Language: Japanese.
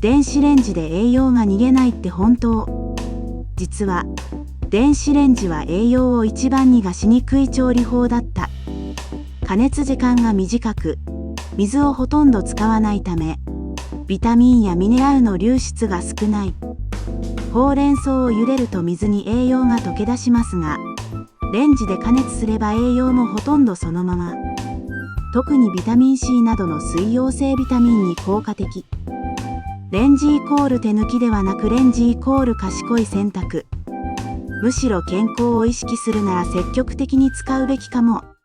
電子レンジで栄養が逃げないって本当？実は電子レンジは栄養を一番逃がしにくい調理法だった。加熱時間が短く、水をほとんど使わないため、ビタミンやミネラルの流出が少ない。ほうれん草を茹でると水に栄養が溶け出しますが、レンジで加熱すれば栄養もほとんどそのまま。特にビタミン C などの水溶性ビタミンに効果的。レンジイコール手抜きではなく、レンジイコール賢い選択。むしろ健康を意識するなら積極的に使うべきかも。